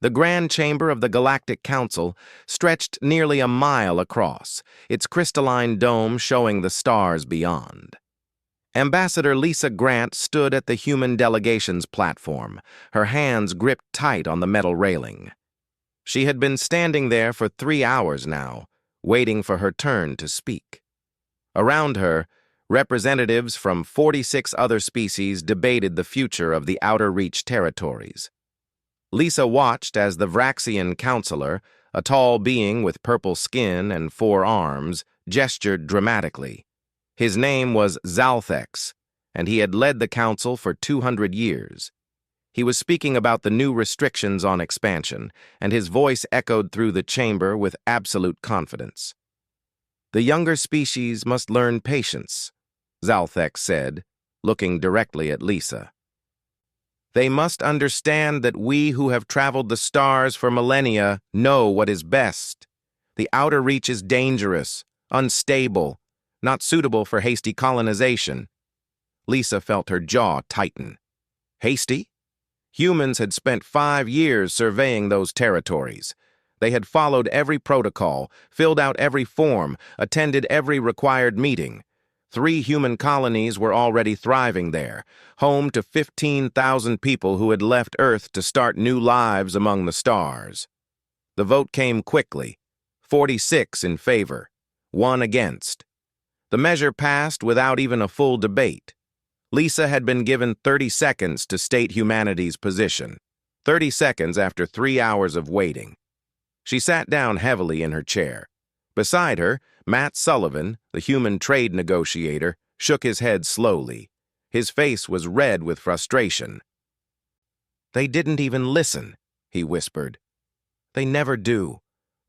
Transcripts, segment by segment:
The grand chamber of the Galactic Council stretched nearly a mile across, its crystalline dome showing the stars beyond. Ambassador Lisa Grant stood at the human delegation's platform, her hands gripped tight on the metal railing. She had been standing there for 3 hours now, waiting for her turn to speak. Around her, representatives from 46 other species debated the future of the Outer Reach territories. Lisa watched as the Vraxian counselor, a tall being with purple skin and 4 arms, gestured dramatically. His name was Zalfex, and he had led the council for 200 years. He was speaking about the new restrictions on expansion, and his voice echoed through the chamber with absolute confidence. "The younger species must learn patience," Zalfex said, looking directly at Lisa. "They must understand that we who have traveled the stars for millennia know what is best. The Outer Reach is dangerous, unstable, not suitable for hasty colonization." Lisa felt her jaw tighten. Hasty? Humans had spent 5 years surveying those territories. They had followed every protocol, filled out every form, attended every required meeting. 3 human colonies were already thriving there, home to 15,000 people who had left Earth to start new lives among the stars. The vote came quickly, 46 in favor, 1 against. The measure passed without even a full debate. Lisa had been given 30 seconds to state humanity's position, 30 seconds after 3 hours of waiting. She sat down heavily in her chair. Beside her, Matt Sullivan, the human trade negotiator, shook his head slowly. His face was red with frustration. "They didn't even listen," he whispered. "They never do,"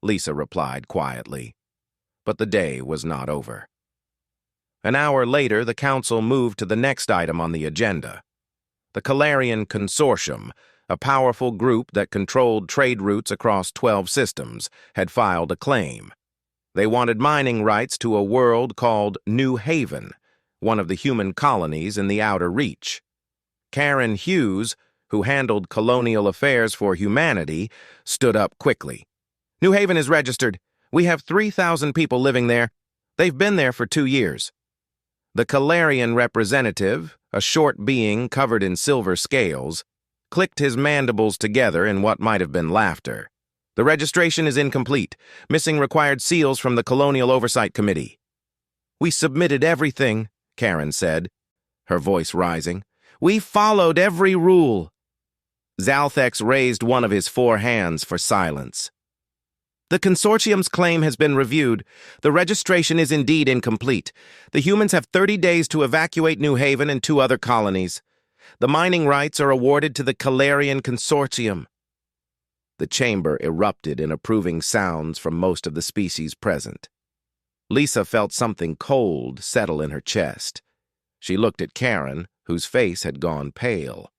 Lisa replied quietly. But the day was not over. An hour later, the council moved to the next item on the agenda. The Calarian Consortium, a powerful group that controlled trade routes across 12 systems, had filed a claim. They wanted mining rights to a world called New Haven, one of the human colonies in the Outer Reach. Karen Hughes, who handled colonial affairs for humanity, stood up quickly. "New Haven is registered. We have 3,000 people living there. They've been there for 2 years. The Calarian representative, a short being covered in silver scales, clicked his mandibles together in what might have been laughter. "The registration is incomplete, missing required seals from the Colonial Oversight Committee." "We submitted everything," Karen said, her voice rising. "We followed every rule." Zalfex raised one of his 4 hands for silence. "The consortium's claim has been reviewed. The registration is indeed incomplete. The humans have 30 days to evacuate New Haven and 2 other colonies. The mining rights are awarded to the Calarian Consortium." The chamber erupted in approving sounds from most of the species present. Lisa felt something cold settle in her chest. She looked at Karen, whose face had gone pale.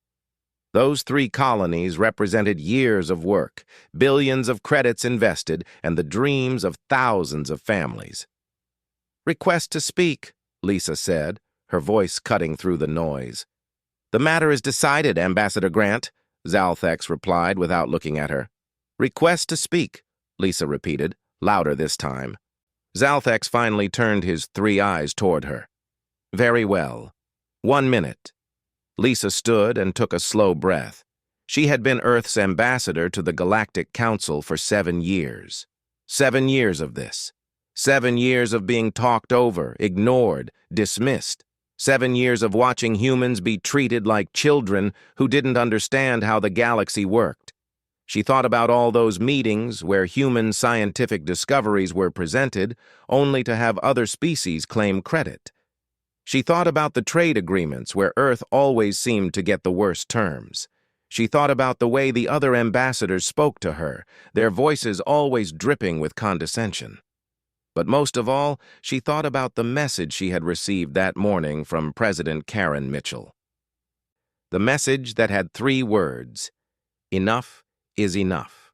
Those 3 colonies represented years of work, billions of credits invested, and the dreams of thousands of families. "Request to speak," Lisa said, her voice cutting through the noise. "The matter is decided, Ambassador Grant," Zalfex replied without looking at her. "Request to speak," Lisa repeated, louder this time. Zalfex finally turned his 3 eyes toward her. "Very well. 1 minute." Lisa stood and took a slow breath. She had been Earth's ambassador to the Galactic Council for 7 years. 7 years of this. 7 years of being talked over, ignored, dismissed. 7 years of watching humans be treated like children who didn't understand how the galaxy worked. She thought about all those meetings where human scientific discoveries were presented, only to have other species claim credit. She thought about the trade agreements where Earth always seemed to get the worst terms. She thought about the way the other ambassadors spoke to her, their voices always dripping with condescension. But most of all, she thought about the message she had received that morning from President Karen Mitchell. The message that had 3 words: "Enough is enough."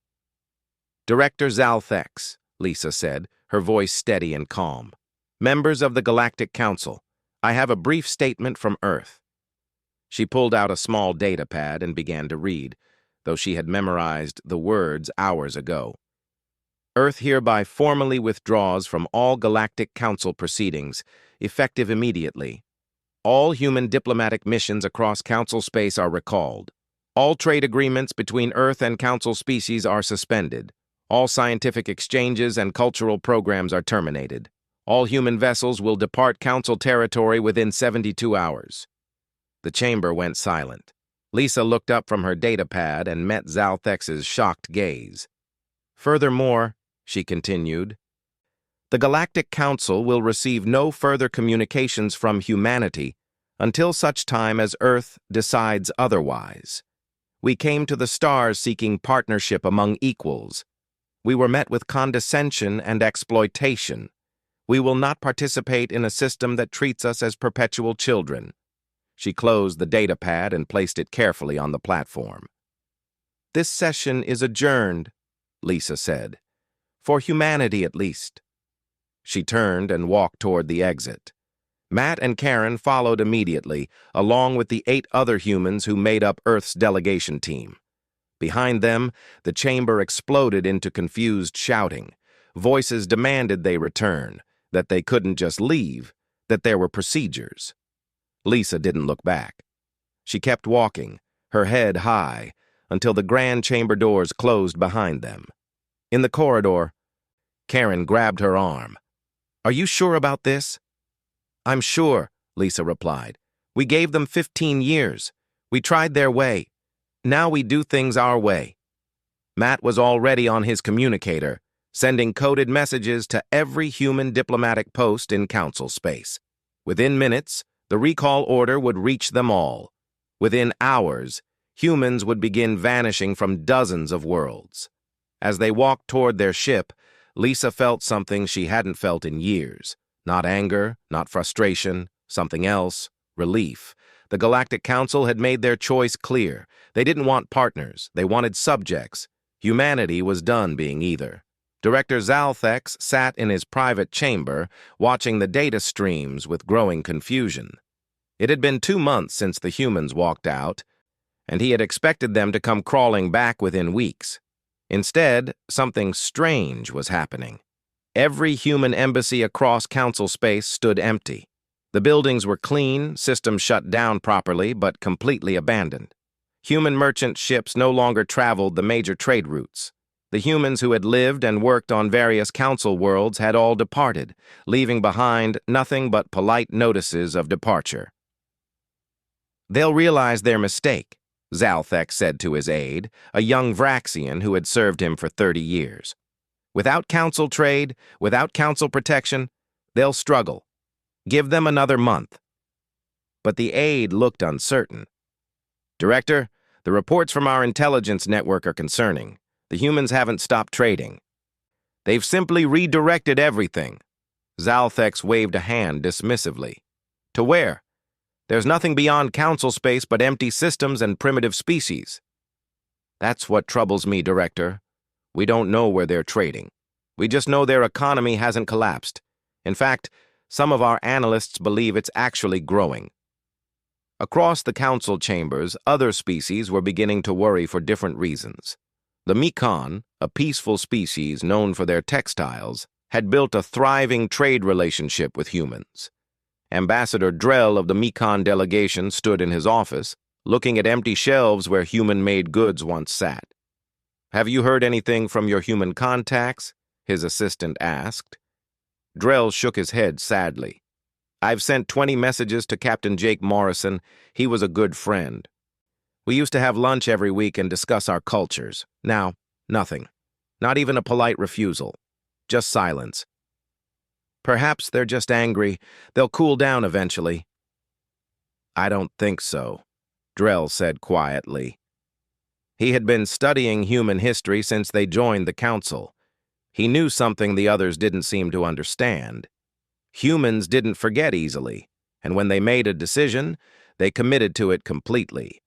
"Director Zalfex," Lisa said, her voice steady and calm. "Members of the Galactic Council, I have a brief statement from Earth." She pulled out a small data pad and began to read. though she had memorized the words hours ago. Earth hereby formally withdraws from all Galactic Council proceedings, effective immediately. All human diplomatic missions across Council space are recalled. All trade agreements between Earth and Council species are suspended. All scientific exchanges and cultural programs are terminated. All human vessels will depart Council territory within 72 hours. The chamber went silent. Lisa looked up from her datapad and met Zalfex's shocked gaze. Furthermore, she continued, the Galactic Council will receive no further communications from humanity until such time as Earth decides otherwise. We came to the stars seeking partnership among equals. We were met with condescension and exploitation. We will not participate in a system that treats us as perpetual children. She closed the datapad and placed it carefully on the platform. This session is adjourned, Lisa said. For humanity, at least. She turned and walked toward the exit. Matt and Karen followed immediately, along with the 8 other humans who made up Earth's delegation team. Behind them, the chamber exploded into confused shouting. Voices demanded they return, that they couldn't just leave, that there were procedures. Lisa didn't look back. She kept walking, her head high, until the grand chamber doors closed behind them. In the corridor, Karen grabbed her arm. Are you sure about this? I'm sure, Lisa replied. We gave them 15 years. We tried their way. Now we do things our way. Matt was already on his communicator, sending coded messages to every human diplomatic post in Council space. Within minutes, the recall order would reach them all. Within hours, humans would begin vanishing from dozens of worlds. As they walked toward their ship, Lisa felt something she hadn't felt in years. Not anger, not frustration, something else, relief. The Galactic Council had made their choice clear. They didn't want partners, they wanted subjects. Humanity was done being either. Director Zalfex sat in his private chamber, watching the data streams with growing confusion. It had been 2 months since the humans walked out, and he had expected them to come crawling back within weeks. Instead, something strange was happening. Every human embassy across Council space stood empty. The buildings were clean, systems shut down properly, but completely abandoned. Human merchant ships no longer traveled the major trade routes. The humans who had lived and worked on various Council worlds had all departed, leaving behind nothing but polite notices of departure. They'll realize their mistake, Zalfex said to his aide, a young Vraxian who had served him for 30 years. Without Council trade, without Council protection, they'll struggle. Give them another month. But the aide looked uncertain. Director, the reports from our intelligence network are concerning. The humans haven't stopped trading. They've simply redirected everything. Zalfex waved a hand dismissively. To where? There's nothing beyond Council space but empty systems and primitive species. That's what troubles me, Director. We don't know where they're trading. We just know their economy hasn't collapsed. In fact, some of our analysts believe it's actually growing. Across the Council chambers, other species were beginning to worry for different reasons. The Mekon, a peaceful species known for their textiles, had built a thriving trade relationship with humans. Ambassador Drell of the Mekon delegation stood in his office, looking at empty shelves where human-made goods once sat. Have you heard anything from your human contacts? His assistant asked. Drell shook his head sadly. I've sent 20 messages to Captain Jake Morrison. He was a good friend. We used to have lunch every week and discuss our cultures. Now, nothing. Not even a polite refusal. Just silence. Perhaps they're just angry. They'll cool down eventually. I don't think so, Drell said quietly. He had been studying human history since they joined the Council. He knew something the others didn't seem to understand. Humans didn't forget easily, and when they made a decision, they committed to it completely.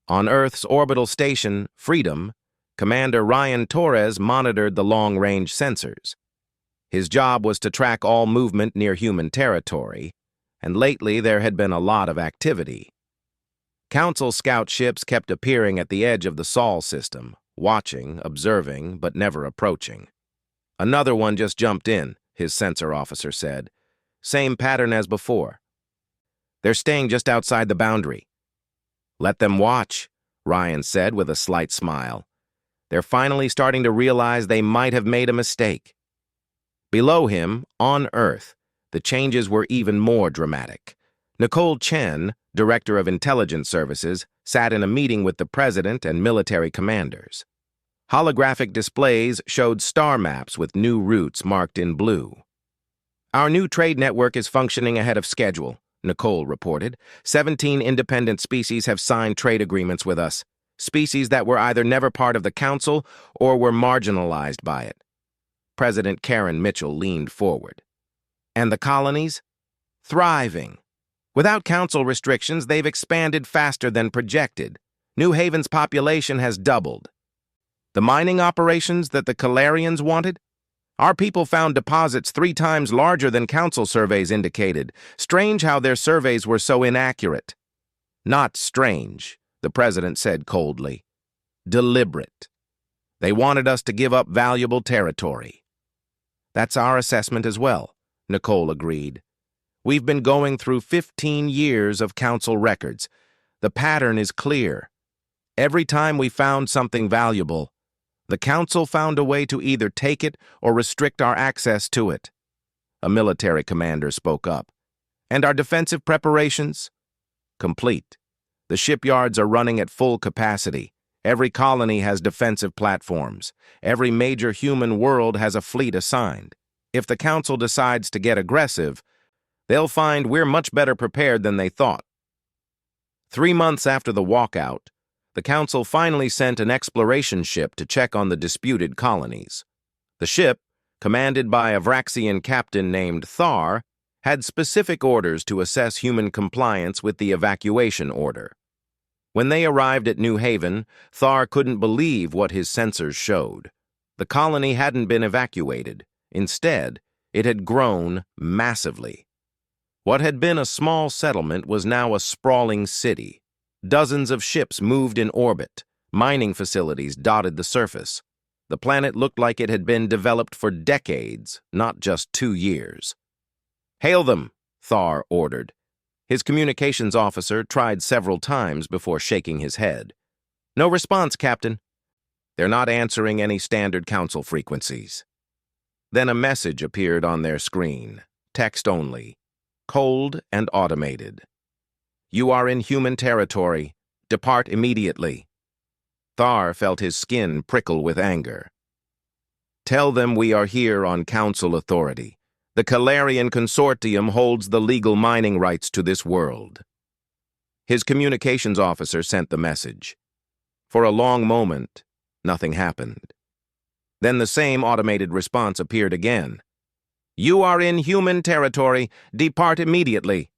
On Earth's orbital station, Freedom, Commander Ryan Torres monitored the long-range sensors. His job was to track all movement near human territory, and lately there had been a lot of activity. Council scout ships kept appearing at the edge of the Sol system, watching, observing, but never approaching. Another one just jumped in, his sensor officer said. Same pattern as before. They're staying just outside the boundary. Let them watch, Ryan said with a slight smile. They're finally starting to realize they might have made a mistake. Below him, on Earth, the changes were even more dramatic. Nicole Chen, Director of Intelligence Services, sat in a meeting with the President and military commanders. Holographic displays showed star maps with new routes marked in blue. Our new trade network is functioning ahead of schedule, Nicole reported. 17 independent species have signed trade agreements with us, species that were either never part of the Council or were marginalized by it. President Karen Mitchell leaned forward. And the colonies? Thriving. Without Council restrictions, they've expanded faster than projected. New Haven's population has doubled. The mining operations that the Calarians wanted? Our people found deposits 3 times larger than Council surveys indicated. Strange how their surveys were so inaccurate. Not strange, the President said coldly. Deliberate. They wanted us to give up valuable territory. That's our assessment as well, Nicole agreed. We've been going through 15 years of Council records. The pattern is clear. Every time we found something valuable, the Council found a way to either take it or restrict our access to it. A military commander spoke up. And our defensive preparations? Complete. The shipyards are running at full capacity. Every colony has defensive platforms. Every major human world has a fleet assigned. If the Council decides to get aggressive, they'll find we're much better prepared than they thought. 3 months after the walkout, the Council finally sent an exploration ship to check on the disputed colonies. The ship, commanded by a Vraxian captain named Thar, had specific orders to assess human compliance with the evacuation order. When they arrived at New Haven, Thar couldn't believe what his sensors showed. The colony hadn't been evacuated. Instead, it had grown massively. What had been a small settlement was now a sprawling city. Dozens of ships moved in orbit. Mining facilities dotted the surface. The planet looked like it had been developed for decades, not just 2 years. "Hail them," Thar ordered. His communications officer tried several times before shaking his head. "No response, Captain. They're not answering any standard Council frequencies." Then a message appeared on their screen, text only, cold and automated. "You are in human territory. Depart immediately." Thar felt his skin prickle with anger. "Tell them we are here on Council authority. The Calarian Consortium holds the legal mining rights to this world." His communications officer sent the message. For a long moment, nothing happened. Then the same automated response appeared again. "You are in human territory. Depart immediately."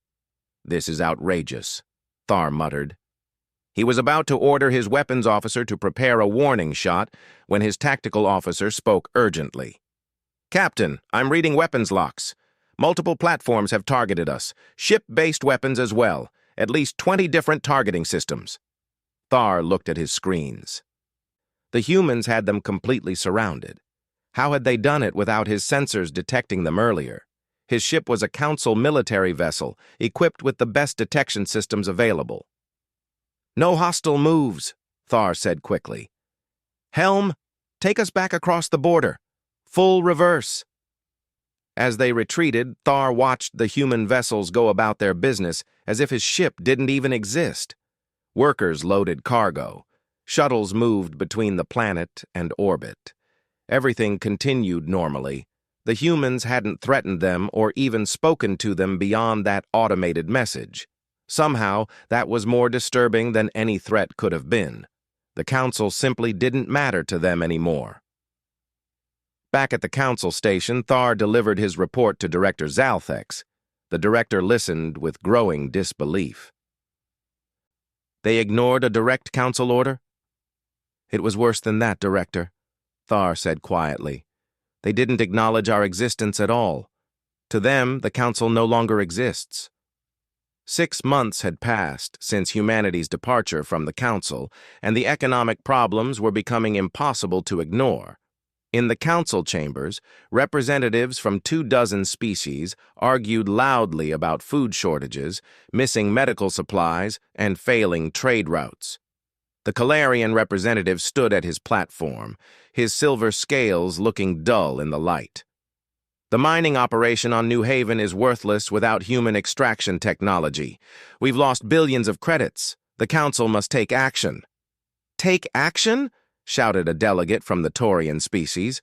"This is outrageous," Thar muttered. He was about to order his weapons officer to prepare a warning shot when his tactical officer spoke urgently. "Captain, I'm reading weapons locks. Multiple platforms have targeted us, ship-based weapons as well, at least 20 different targeting systems." Thar looked at his screens. The humans had them completely surrounded. How had they done it without his sensors detecting them earlier? His ship was a Council military vessel, equipped with the best detection systems available. "No hostile moves," Thar said quickly. "Helm, take us back across the border. Full reverse." As they retreated, Thar watched the human vessels go about their business as if his ship didn't even exist. Workers loaded cargo. Shuttles moved between the planet and orbit. Everything continued normally. The humans hadn't threatened them or even spoken to them beyond that automated message. Somehow, that was more disturbing than any threat could have been. The Council simply didn't matter to them anymore. Back at the Council station, Thar delivered his report to Director Zalfex. The director listened with growing disbelief. "They ignored a direct Council order?" "It was worse than that, Director," Thar said quietly. "They didn't acknowledge our existence at all. To them, the Council no longer exists." 6 months had passed since humanity's departure from the Council, and the economic problems were becoming impossible to ignore. In the council chambers, representatives from 24 species argued loudly about food shortages, missing medical supplies, and failing trade routes. The Calarian representative stood at his platform, his silver scales looking dull in the light. The mining operation on New Haven is worthless without human extraction technology. We've lost billions of credits. The council must take action. Take action? Shouted a delegate from the Taurian species.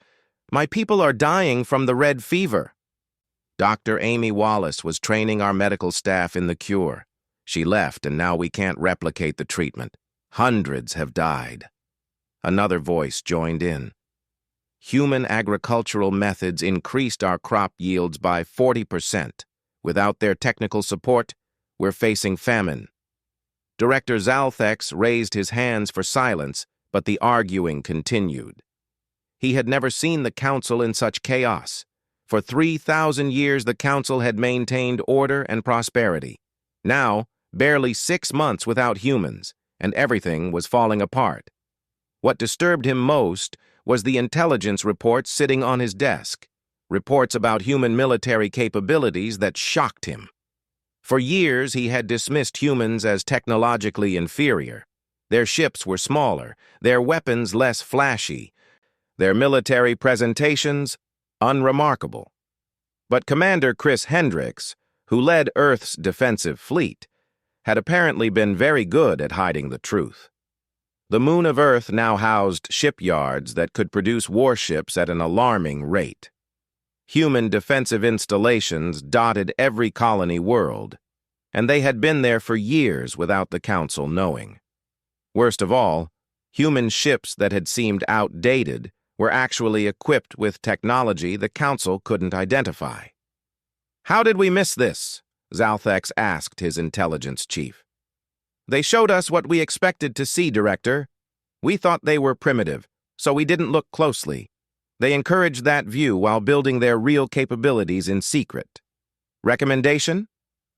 My people are dying from the red fever. Dr. Amy Wallace was training our medical staff in the cure. She left, and now we can't replicate the treatment. Hundreds have died. Another voice joined in. Human agricultural methods increased our crop yields by 40%. Without their technical support, we're facing famine. Director Zalfex raised his hands for silence, but the arguing continued. He had never seen the council in such chaos. For 3,000 years, the council had maintained order and prosperity. Now, barely 6 months without humans, and everything was falling apart. What disturbed him most was the intelligence reports sitting on his desk, reports about human military capabilities that shocked him. For years, he had dismissed humans as technologically inferior. Their ships were smaller, their weapons less flashy, their military presentations unremarkable. But Commander Chris Hendricks, who led Earth's defensive fleet, had apparently been very good at hiding the truth. The moon of Earth now housed shipyards that could produce warships at an alarming rate. Human defensive installations dotted every colony world, and they had been there for years without the Council knowing. Worst of all, human ships that had seemed outdated were actually equipped with technology the Council couldn't identify. "How did we miss this?" Zalfex asked his intelligence chief. "They showed us what we expected to see, Director. We thought they were primitive, so we didn't look closely. They encouraged that view while building their real capabilities in secret. Recommendation?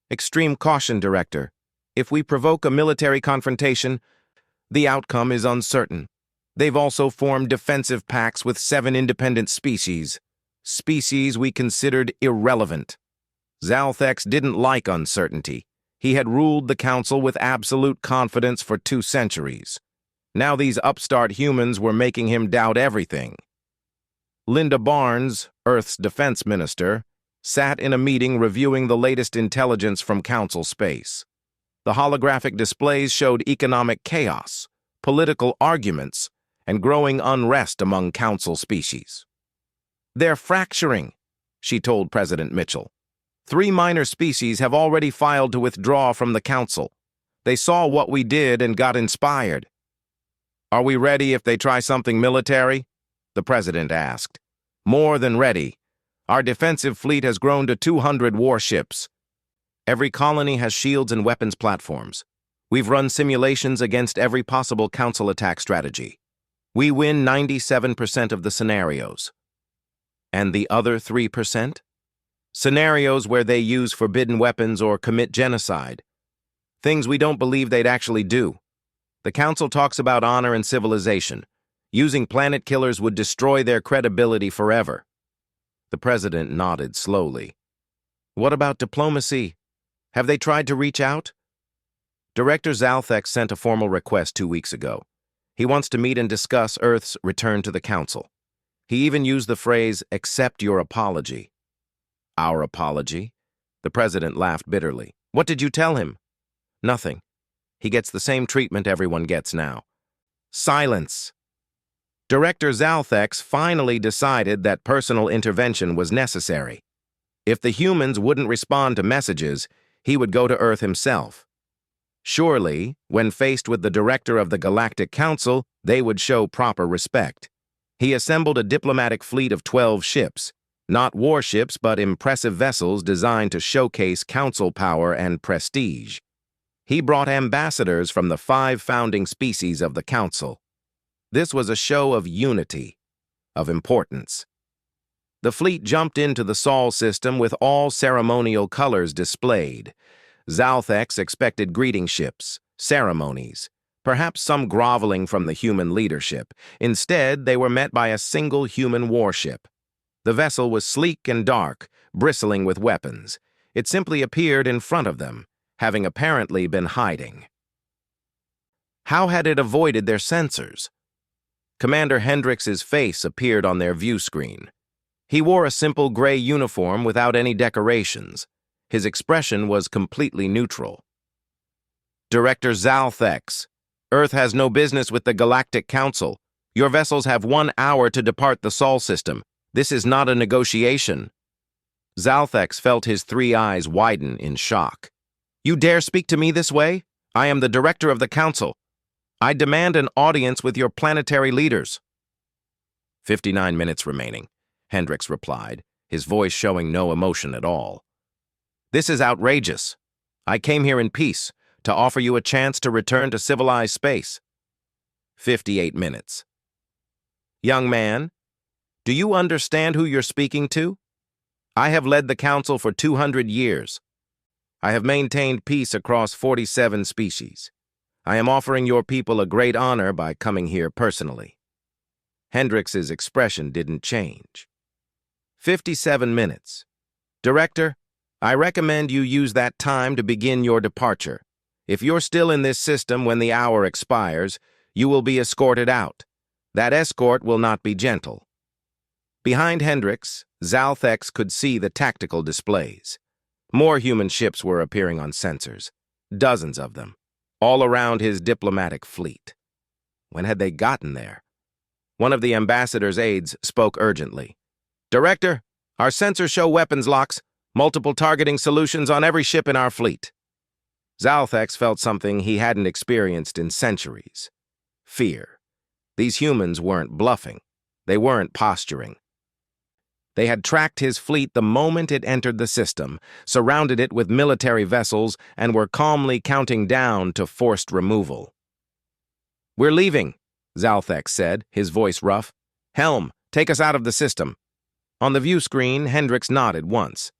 Extreme caution, Director. If we provoke a military confrontation, the outcome is uncertain. They've also formed defensive pacts with 7 independent species. Species we considered irrelevant." Zalfex didn't like uncertainty. He had ruled the Council with absolute confidence for 2 centuries. Now these upstart humans were making him doubt everything. Linda Barnes, Earth's defense minister, sat in a meeting reviewing the latest intelligence from Council space. The holographic displays showed economic chaos, political arguments, and growing unrest among Council species. "They're fracturing," she told President Mitchell. 3 minor species have already filed to withdraw from the Council. They saw what we did and got inspired. "Are we ready if they try something military?" the President asked. "More than ready. Our defensive fleet has grown to 200 warships. Every colony has shields and weapons platforms. We've run simulations against every possible Council attack strategy. We win 97% of the scenarios." "And the other 3%? Scenarios where they use forbidden weapons or commit genocide. Things we don't believe they'd actually do. The Council talks about honor and civilization. Using planet killers would destroy their credibility forever." The President nodded slowly. "What about diplomacy? Have they tried to reach out?" Director Zalfex sent a formal request 2 weeks ago. He wants to meet and discuss Earth's return to the Council. He even used the phrase, "accept your apology." "Our apology?" The President laughed bitterly. "What did you tell him?" "Nothing. He gets the same treatment everyone gets now." Silence. Director Zalfex finally decided that personal intervention was necessary. If the humans wouldn't respond to messages, he would go to Earth himself. Surely, when faced with the director of the Galactic Council, they would show proper respect. He assembled a diplomatic fleet of 12 ships, not warships but impressive vessels designed to showcase Council power and prestige. He brought ambassadors from the 5 founding species of the Council. This was a show of unity, of importance. The fleet jumped into the Sol system with all ceremonial colors displayed. Zalfex expected greeting ships, ceremonies, perhaps some groveling from the human leadership. Instead, they were met by a single human warship. The vessel was sleek and dark, bristling with weapons. It simply appeared in front of them, having apparently been hiding. How had it avoided their sensors? Commander Hendrix's face appeared on their view screen. He wore a simple gray uniform without any decorations. His expression was completely neutral. Director Zalfex, Earth has no business with the Galactic Council. Your vessels have 1 hour to depart the Sol system. This is not a negotiation. Zalfex felt his 3 eyes widen in shock. You dare speak to me this way? I am the director of the Council. I demand an audience with your planetary leaders. 59 minutes remaining, Hendrix replied, his voice showing no emotion at all. This is outrageous. I came here in peace, to offer you a chance to return to civilized space. 58 minutes. Young man, do you understand who you're speaking to? I have led the Council for 200 years. I have maintained peace across 47 species. I am offering your people a great honor by coming here personally. Hendrix's expression didn't change. 57 minutes. Director, I recommend you use that time to begin your departure. If you're still in this system when the hour expires, you will be escorted out. That escort will not be gentle. Behind Hendrix, Zalfex could see the tactical displays. More human ships were appearing on sensors, dozens of them, all around his diplomatic fleet. When had they gotten there? One of the ambassador's aides spoke urgently. Director, our sensors show weapons locks, multiple targeting solutions on every ship in our fleet. Zalfex felt something he hadn't experienced in centuries. Fear. These humans weren't bluffing. They weren't posturing. They had tracked his fleet the moment it entered the system, surrounded it with military vessels, and were calmly counting down to forced removal. We're leaving, Zalfex said, his voice rough. Helm, take us out of the system. On the view screen, Hendrix nodded once.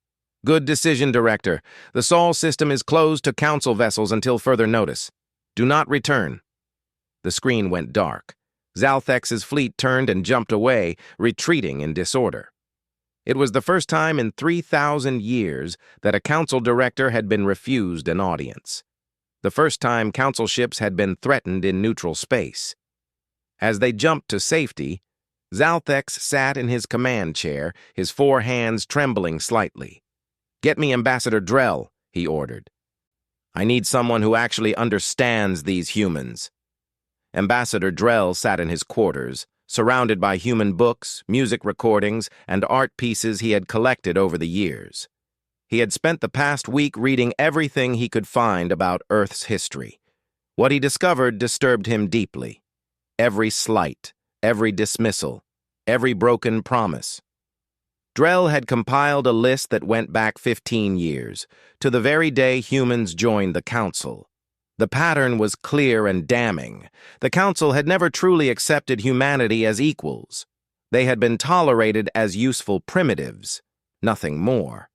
Good decision, Director. The Sol system is closed to Council vessels until further notice. Do not return. The screen went dark. Zalfex's fleet turned and jumped away, retreating in disorder. It was the first time in 3,000 years that a Council director had been refused an audience. The first time Council ships had been threatened in neutral space. As they jumped to safety, Zalfex sat in his command chair, his 4 hands trembling slightly. Get me Ambassador Drell, he ordered. I need someone who actually understands these humans. Ambassador Drell sat in his quarters, surrounded by human books, music recordings, and art pieces he had collected over the years. He had spent the past week reading everything he could find about Earth's history. What he discovered disturbed him deeply. Every slight, every dismissal, every broken promise. Drell had compiled a list that went back 15 years, to the very day humans joined the Council. The pattern was clear and damning. The Council had never truly accepted humanity as equals. They had been tolerated as useful primitives, nothing more.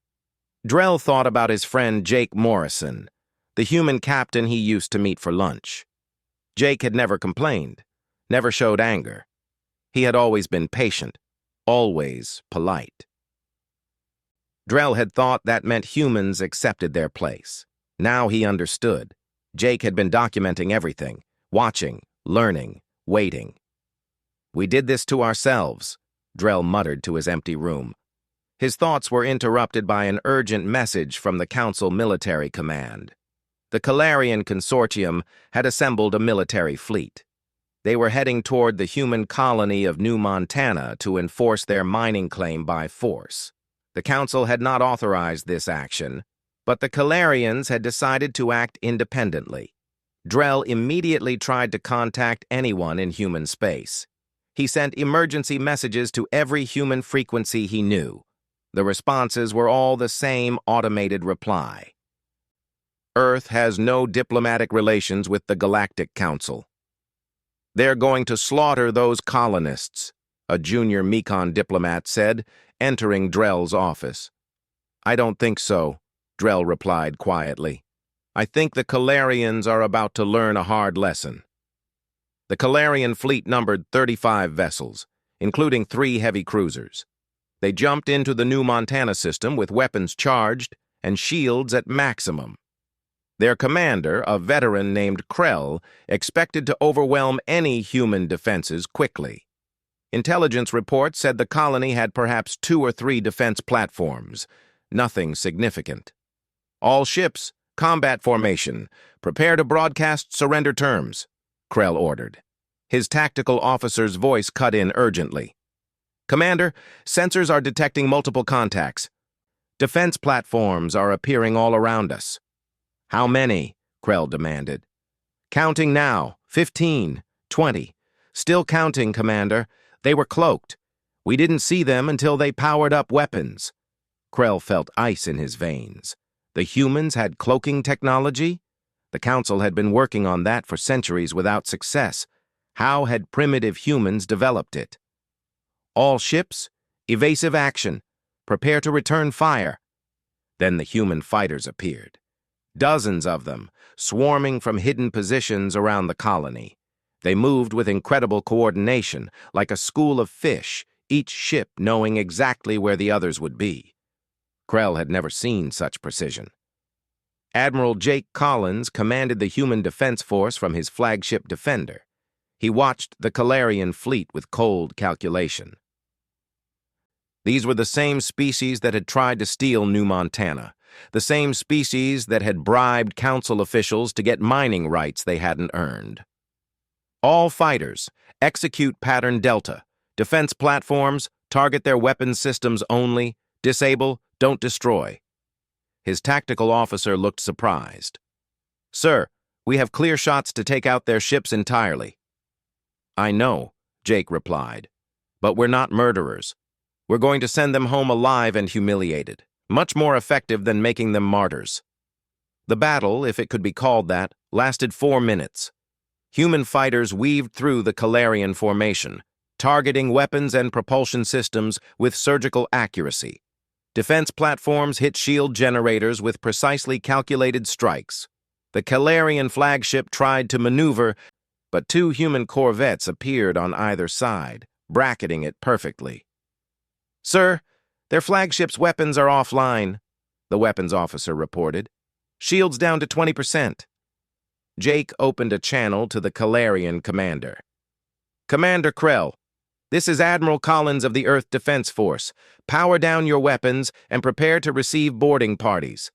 Drell thought about his friend Jake Morrison, the human captain he used to meet for lunch. Jake had never complained, never showed anger. He had always been patient, always polite. Drell had thought that meant humans accepted their place. Now he understood. Jake had been documenting everything, watching, learning, waiting. We did this to ourselves, Drell muttered to his empty room. His thoughts were interrupted by an urgent message from the Council Military Command. The Calarian Consortium had assembled a military fleet. They were heading toward the human colony of New Montana to enforce their mining claim by force. The Council had not authorized this action, but the Calarians had decided to act independently. Drell immediately tried to contact anyone in human space. He sent emergency messages to every human frequency he knew. The responses were all the same automated reply. Earth has no diplomatic relations with the Galactic Council. They're going to slaughter those colonists, a junior Mekon diplomat said, entering Drell's office. I don't think so, Drell replied quietly. I think the Calarians are about to learn a hard lesson. The Calarian fleet numbered 35 vessels, including 3 heavy cruisers. They jumped into the new Montana system with weapons charged and shields at maximum. Their commander, a veteran named Krell, expected to overwhelm any human defenses quickly. Intelligence reports said the colony had perhaps 2 or 3 defense platforms. Nothing significant. All ships, combat formation. Prepare to broadcast surrender terms, Krell ordered. His tactical officer's voice cut in urgently. Commander, sensors are detecting multiple contacts. Defense platforms are appearing all around us. How many? Krell demanded. Counting now. 15, 20. Still counting, Commander. They were cloaked. We didn't see them until they powered up weapons. Krell felt ice in his veins. The humans had cloaking technology? The Council had been working on that for centuries without success. How had primitive humans developed it? All ships, evasive action. Prepare to return fire. Then the human fighters appeared. Dozens of them, swarming from hidden positions around the colony. They moved with incredible coordination, like a school of fish, each ship knowing exactly where the others would be. Krell had never seen such precision. Admiral Jake Collins commanded the human defense force from his flagship Defender. He watched the Calarian fleet with cold calculation. These were the same species that had tried to steal New Montana. The same species that had bribed council officials to get mining rights they hadn't earned. All fighters, execute pattern Delta. Defense platforms, target their weapons systems only. Disable, don't destroy. His tactical officer looked surprised. Sir, we have clear shots to take out their ships entirely. I know, Jake replied, but we're not murderers. We're going to send them home alive and humiliated. Much more effective than making them martyrs. The battle, if it could be called that, lasted 4 minutes. Human fighters weaved through the Calarian formation, targeting weapons and propulsion systems with surgical accuracy. Defense platforms hit shield generators with precisely calculated strikes. The Calarian flagship tried to maneuver, but 2 human corvettes appeared on either side, bracketing it perfectly. Sir, their flagship's weapons are offline, the weapons officer reported. Shields down to 20%. Jake opened a channel to the Calarian commander. Commander Krell, this is Admiral Collins of the Earth Defense Force. Power down your weapons and prepare to receive boarding parties.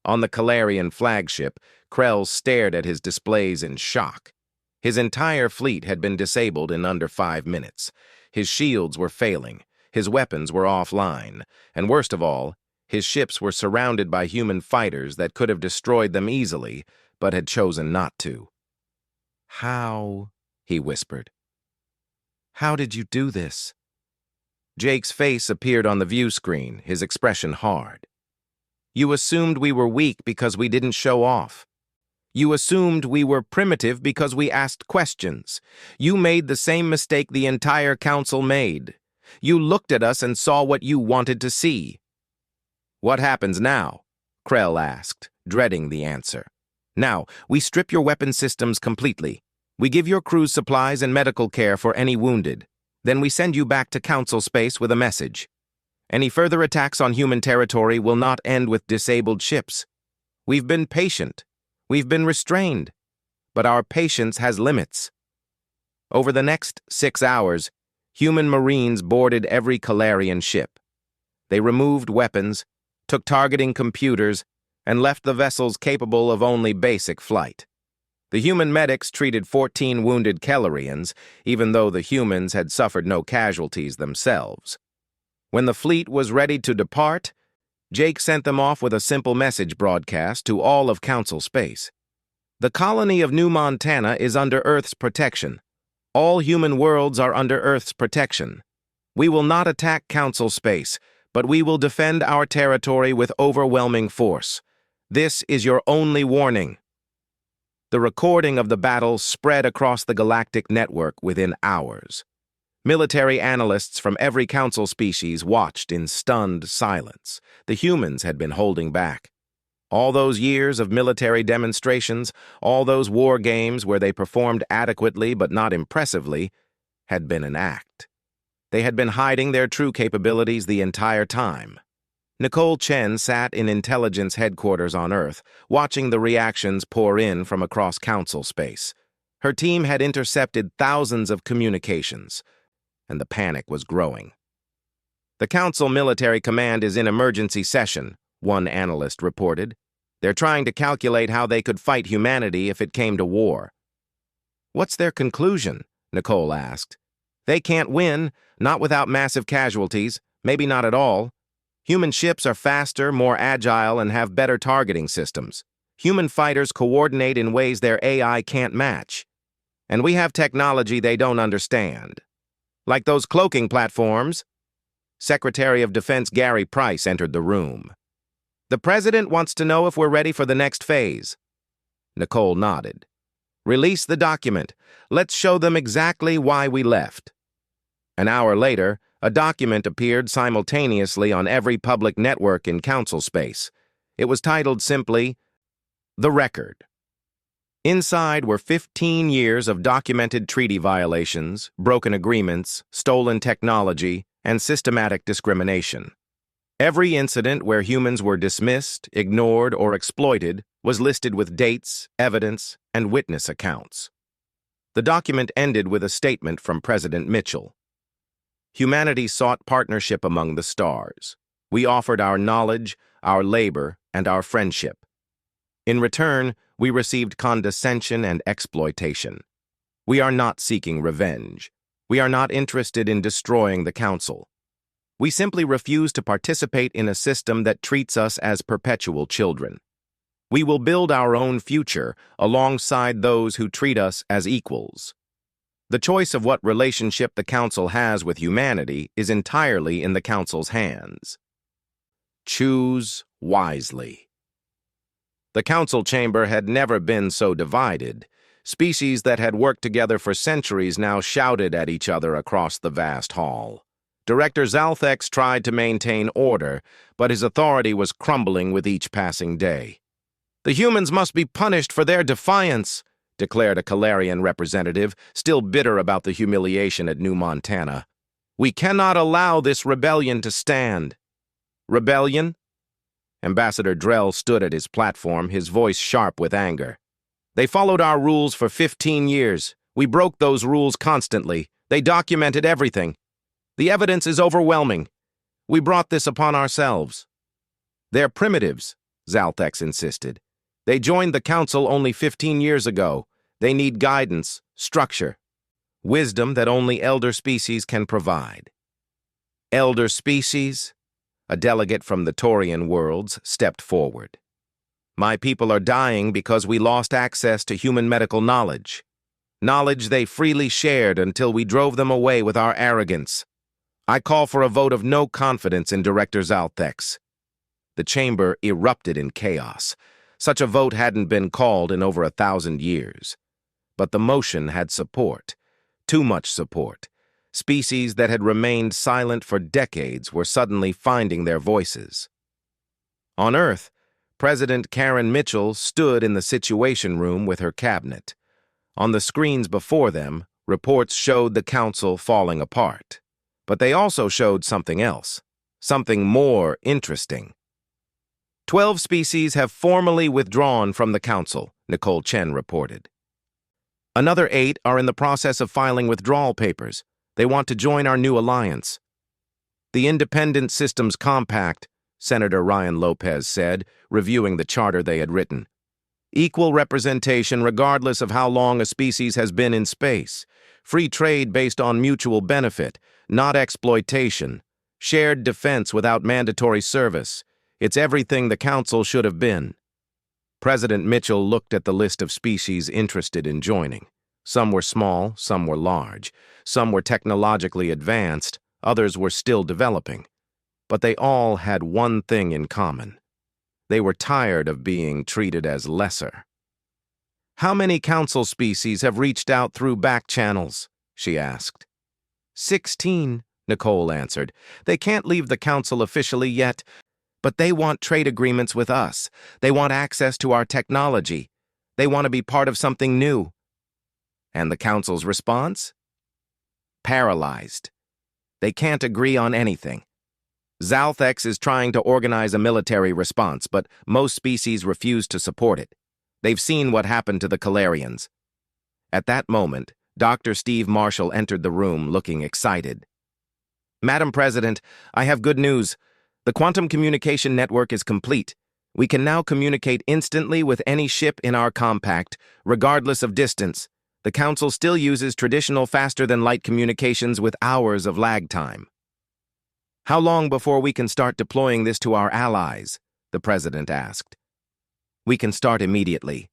On the Calarian flagship, Krell stared at his displays in shock. His entire fleet had been disabled in under 5 minutes. His shields were failing. His weapons were offline, and worst of all, his ships were surrounded by human fighters that could have destroyed them easily, but had chosen not to. How? He whispered. How did you do this? Jake's face appeared on the view screen, his expression hard. You assumed we were weak because we didn't show off. You assumed we were primitive because we asked questions. You made the same mistake the entire council made. You looked at us and saw what you wanted to see. What happens now? Krell asked, dreading the answer. Now, we strip your weapon systems completely. We give your crews supplies and medical care for any wounded. Then we send you back to council space with a message. Any further attacks on human territory will not end with disabled ships. We've been patient. We've been restrained. But our patience has limits. Over the next 6 hours, human Marines boarded every Calarian ship. They removed weapons, took targeting computers, and left the vessels capable of only basic flight. The human medics treated 14 wounded Calarians, even though the humans had suffered no casualties themselves. When the fleet was ready to depart, Jake sent them off with a simple message broadcast to all of Council space. The colony of New Montana is under Earth's protection. All human worlds are under Earth's protection. We will not attack Council space, but we will defend our territory with overwhelming force. This is your only warning. The recording of the battle spread across the galactic network within hours. Military analysts from every council species watched in stunned silence. The humans had been holding back. All those years of military demonstrations, all those war games where they performed adequately but not impressively, had been an act. They had been hiding their true capabilities the entire time. Nicole Chen sat in intelligence headquarters on Earth, watching the reactions pour in from across Council space. Her team had intercepted thousands of communications, and the panic was growing. "The Council Military Command is in emergency session," one analyst reported. "They're trying to calculate how they could fight humanity if it came to war." "What's their conclusion?" Nicole asked. "They can't win, not without massive casualties, maybe not at all. Human ships are faster, more agile, and have better targeting systems. Human fighters coordinate in ways their AI can't match. And we have technology they don't understand. Like those cloaking platforms." Secretary of Defense Gary Price entered the room. "The President wants to know if we're ready for the next phase." Nicole nodded. "Release the document. Let's show them exactly why we left." An hour later, a document appeared simultaneously on every public network in Council space. It was titled simply, "The Record." Inside were 15 years of documented treaty violations, broken agreements, stolen technology, and systematic discrimination. Every incident where humans were dismissed, ignored, or exploited was listed with dates, evidence, and witness accounts. The document ended with a statement from President Mitchell. "Humanity sought partnership among the stars. We offered our knowledge, our labor, and our friendship. In return, we received condescension and exploitation. We are not seeking revenge. We are not interested in destroying the Council. We simply refuse to participate in a system that treats us as perpetual children. We will build our own future alongside those who treat us as equals. The choice of what relationship the Council has with humanity is entirely in the Council's hands. Choose wisely." The Council chamber had never been so divided. Species that had worked together for centuries now shouted at each other across the vast hall. Director Zalfex tried to maintain order, but his authority was crumbling with each passing day. "The humans must be punished for their defiance," declared a Calarian representative, still bitter about the humiliation at New Montana. "We cannot allow this rebellion to stand." "Rebellion?" Ambassador Drell stood at his platform, his voice sharp with anger. "They followed our rules for 15 years. We broke those rules constantly. They documented everything. The evidence is overwhelming. We brought this upon ourselves." "They're primitives," Zalfex insisted. "They joined the Council only 15 years ago. They need guidance, structure, wisdom that only elder species can provide." "Elder species?" A delegate from the Taurian worlds stepped forward. "My people are dying because we lost access to human medical knowledge. Knowledge they freely shared until we drove them away with our arrogance. I call for a vote of no confidence in Director Zalfex." The chamber erupted in chaos. Such a vote hadn't been called in over 1,000 years. But the motion had support. Too much support. Species that had remained silent for decades were suddenly finding their voices. On Earth, President Karen Mitchell stood in the Situation Room with her cabinet. On the screens before them, reports showed the Council falling apart. But they also showed something else, something more interesting. 12 species have formally withdrawn from the Council, Nicole Chen reported. Another 8 are in the process of filing withdrawal papers. They want to join our new alliance. The Independent Systems Compact, Senator Ryan Lopez said, reviewing the charter they had written. Equal representation regardless of how long a species has been in space. Free trade based on mutual benefit, not exploitation. Shared defense without mandatory service. It's everything the Council should have been. President Mitchell looked at the list of species interested in joining. Some were small, some were large. Some were technologically advanced, others were still developing. But they all had one thing in common. They were tired of being treated as lesser. "How many Council species have reached out through back channels?" she asked. 16, Nicole answered. "They can't leave the Council officially yet, But they want trade agreements with us. They want access to our technology. They want to be part of something new. And the Council's response? Paralyzed. They can't agree on anything. Zalfex is trying to organize a military response, but most species refuse to support it. They've seen what happened to the Calarians. At that moment, Dr. Steve Marshall entered the room looking excited. Madam President, I have good news. The quantum communication network is complete. We can now communicate instantly with any ship in our compact, regardless of distance. The Council still uses traditional faster-than-light communications with hours of lag time. How long before we can start deploying this to our allies? The President asked. We can start immediately.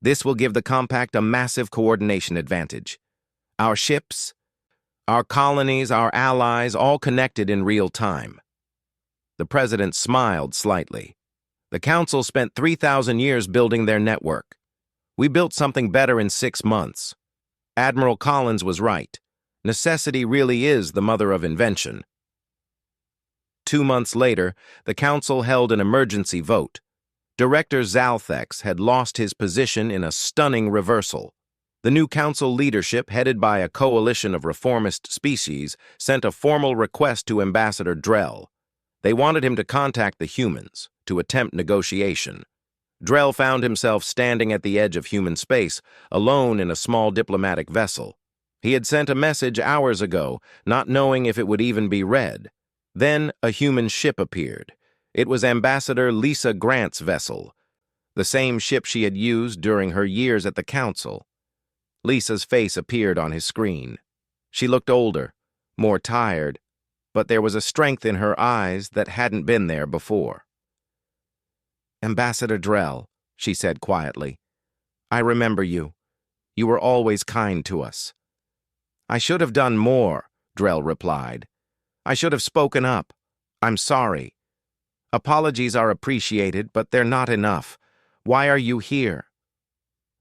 This will give the compact a massive coordination advantage. Our ships, our colonies, our allies, all connected in real time. The President smiled slightly. The Council spent 3,000 years building their network. We built something better in 6 months. Admiral Collins was right. Necessity really is the mother of invention. 2 months later, the Council held an emergency vote. Director Zalfex had lost his position in a stunning reversal. The new Council leadership, headed by a coalition of reformist species, sent a formal request to Ambassador Drell. They wanted him to contact the humans, to attempt negotiation. Drell found himself standing at the edge of human space, alone in a small diplomatic vessel. He had sent a message hours ago, not knowing if it would even be read. Then a human ship appeared. It was Ambassador Lisa Grant's vessel, the same ship she had used during her years at the Council. Lisa's face appeared on his screen. She looked older, more tired, but there was a strength in her eyes that hadn't been there before. Ambassador Drell, she said quietly, I remember you. You were always kind to us. I should have done more, Drell replied. I should have spoken up. I'm sorry. Apologies are appreciated, but they're not enough. Why are you here?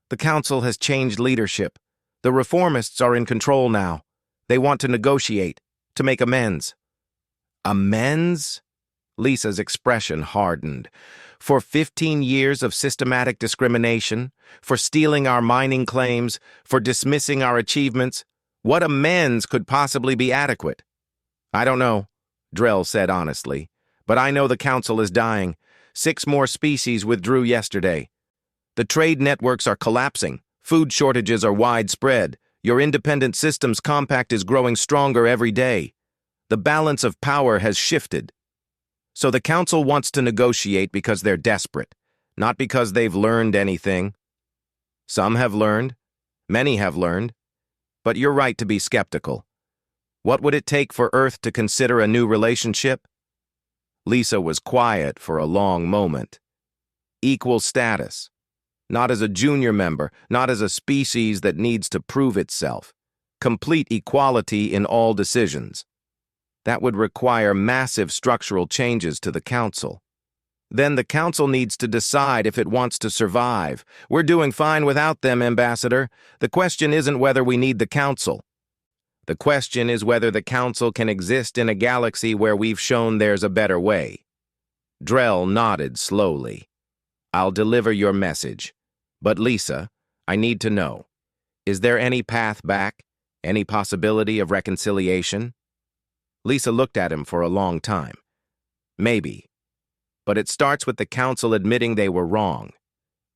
The Council has changed leadership. The reformists are in control now. They want to negotiate, to make amends. Amends? Lisa's expression hardened. For 15 years of systematic discrimination, for stealing our mining claims, for dismissing our achievements, what amends could possibly be adequate? I don't know, Drell said honestly, but I know the Council is dying. 6 more species withdrew yesterday. The trade networks are collapsing. Food shortages are widespread. Your independent systems compact is growing stronger every day. The balance of power has shifted. So the Council wants to negotiate because they're desperate, not because they've learned anything. Some have learned. Many have learned. But you're right to be skeptical. What would it take for Earth to consider a new relationship? Lisa was quiet for a long moment. Equal status. Not as a junior member, not as a species that needs to prove itself. Complete equality in all decisions. That would require massive structural changes to the Council. Then the Council needs to decide if it wants to survive. We're doing fine without them, Ambassador. The question isn't whether we need the Council. The question is whether the Council can exist in a galaxy where we've shown there's a better way. Drell nodded slowly. I'll deliver your message. But Lisa, I need to know. Is there any path back? Any possibility of reconciliation? Lisa looked at him for a long time. Maybe. But it starts with the Council admitting they were wrong.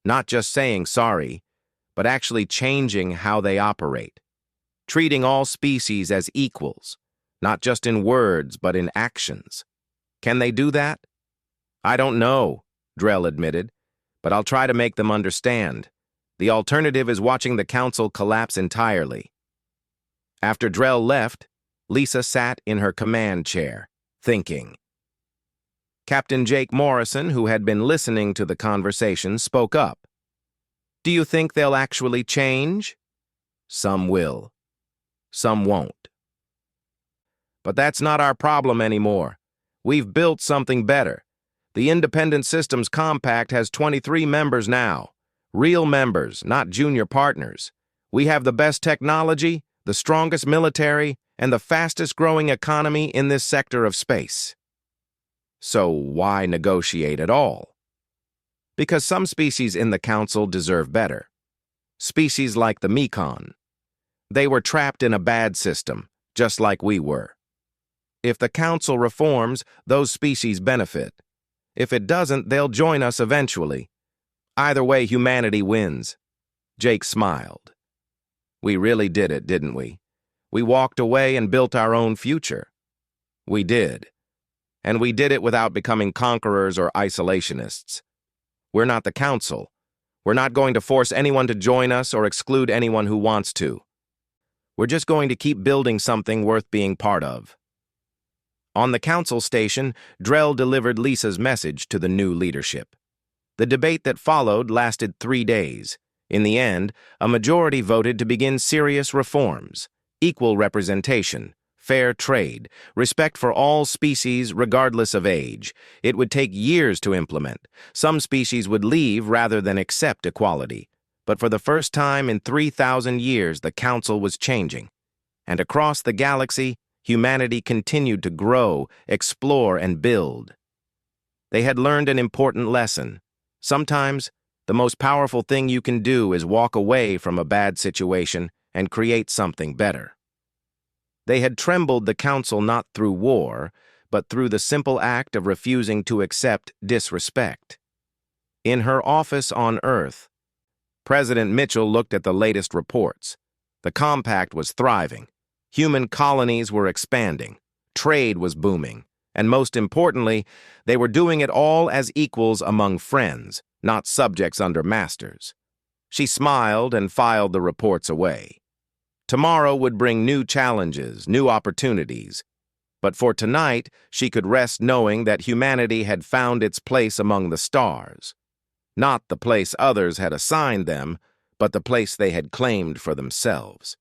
Not just saying sorry, but actually changing how they operate. Treating all species as equals, not just in words, but in actions. Can they do that? I don't know, Drell admitted, but I'll try to make them understand. The alternative is watching the Council collapse entirely. After Drell left, Lisa sat in her command chair, thinking. Captain Jake Morrison, who had been listening to the conversation, spoke up. Do you think they'll actually change? Some will. Some won't. But that's not our problem anymore. We've built something better. The Independent Systems Compact has 23 members now. Real members, not junior partners. We have the best technology, the strongest military, and the fastest-growing economy in this sector of space. So why negotiate at all? Because some species in the Council deserve better. Species like the Mekon. They were trapped in a bad system, just like we were. If the Council reforms, those species benefit. If it doesn't, they'll join us eventually. Either way, humanity wins. Jake smiled. We really did it, didn't we? We walked away and built our own future. We did. And we did it without becoming conquerors or isolationists. We're not the Council. We're not going to force anyone to join us or exclude anyone who wants to. We're just going to keep building something worth being part of. On the Council station, Drell delivered Lisa's message to the new leadership. The debate that followed lasted 3 days. In the end, a majority voted to begin serious reforms: equal representation, fair trade, respect for all species regardless of age. It would take years to implement. Some species would leave rather than accept equality. But for the first time in 3,000 years, the Council was changing. And across the galaxy, humanity continued to grow, explore, and build. They had learned an important lesson. Sometimes, the most powerful thing you can do is walk away from a bad situation and create something better. They had trembled the Council not through war, but through the simple act of refusing to accept disrespect. In her office on Earth, President Mitchell looked at the latest reports. The compact was thriving. Human colonies were expanding. Trade was booming. And most importantly, they were doing it all as equals among friends, not subjects under masters. She smiled and filed the reports away. Tomorrow would bring new challenges, new opportunities. But for tonight, she could rest knowing that humanity had found its place among the stars. Not the place others had assigned them, but the place they had claimed for themselves.